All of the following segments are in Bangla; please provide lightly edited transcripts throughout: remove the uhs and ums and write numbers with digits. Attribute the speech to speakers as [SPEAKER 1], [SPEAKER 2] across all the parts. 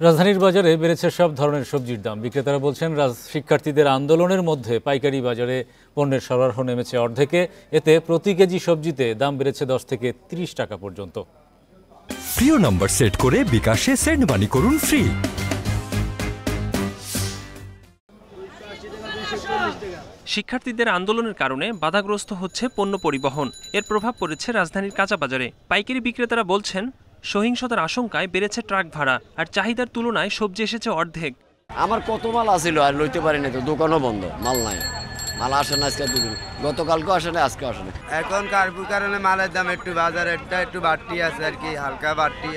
[SPEAKER 1] রাজধানীর বাজারে বেড়েছে সব ধরনের সবজির দাম। বিক্রেতারা বলছেন শিক্ষার্থীদের আন্দোলনের মধ্যে পাইকারি বাজারে পণ্যের সরবরাহ নেমেছে অর্ধেকে। এতে প্রতি কেজি সবজিতে দাম বেড়েছে 10 থেকে 30 টাকা পর্যন্ত।
[SPEAKER 2] প্রিয় নম্বর সেট করে বিকাশে সেন্ড মানি করুন ফ্রি।
[SPEAKER 3] শিক্ষার্থীদের আন্দোলনের কারণে বাধাগ্রস্ত হচ্ছে পণ্য পরিবহন। এর প্রভাব পড়েছে রাজধানীর কাঁচা বাজারে। পাইকারি বিক্রেতারা বলছেন, সহিংসতার আশঙ্কায় বেড়েছে ট্রাক ভাড়া, আর চাহিদার তুলনায় সবজি এসেছে অর্ধেক।
[SPEAKER 4] আমার কত মাল আসিল আর লইতে পারিনি, তো দোকানও বন্ধ, মাল নাই, মাল আসে না আজকে দুদিন, গতকালকেও আসে না, আজকে আসে না।
[SPEAKER 5] এখন কার্পুর কারণে মালের দাম একটু বাজারেরটা একটু বাড়তি আছে আর কি, হালকা বাড়তি।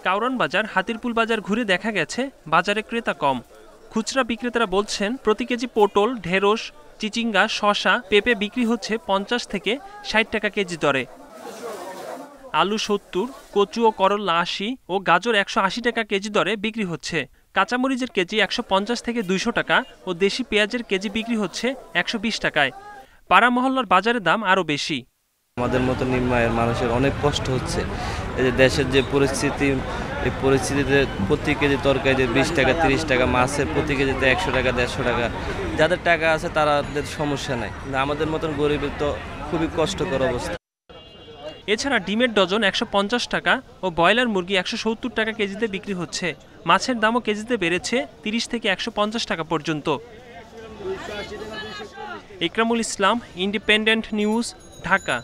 [SPEAKER 3] কাউরান বাজার, হাতিরপুল বাজার ঘুরে দেখা গেছে বাজারে ক্রেতা কম। খুচরা বিক্রেতারা বলছেন, প্রতি কেজি পটল, ঢেঁড়স, চিচিঙ্গা, শসা, পেঁপে বিক্রি হচ্ছে 50 থেকে 60 টাকা কেজি দরে। আলু 70, কচু ও করল্লা 80 ও গাজর 180 টাকা কেজি দরে বিক্রি হচ্ছে। কাঁচামরিচের কেজি 150 থেকে 200 টাকা ও দেশি পেঁয়াজের কেজি বিক্রি হচ্ছে 120 টাকায়। পাড়া মহল্লার বাজারের দাম আরও বেশি।
[SPEAKER 6] আমাদের মতো নিম্ন আয়ের মানুষের অনেক কষ্ট হচ্ছে। এই যে দেশের যে পরিস্থিতি, এই পরিস্থিতিতে প্রতি কেজি তরকারিতে 20 টাকা 30 টাকা, মাছের প্রতি কেজিতে 100 টাকা 150 টাকা। যাদের টাকা আছে তাদের সমস্যা নাই, কিন্তু আমাদের মতন গরিবের তো খুবই কষ্টকর অবস্থা।
[SPEAKER 3] এছাড়া ডিমের ডজন 150 টাকা ও ব্রয়লার মুরগি 170 টাকা কেজিতে বিক্রি হচ্ছে। মাছের দামও কেজিতে বেড়েছে 30 থেকে 150 টাকা পর্যন্ত। ইকরামুল ইসলাম, ইন্ডিপেন্ডেন্ট নিউজ, ঢাকা।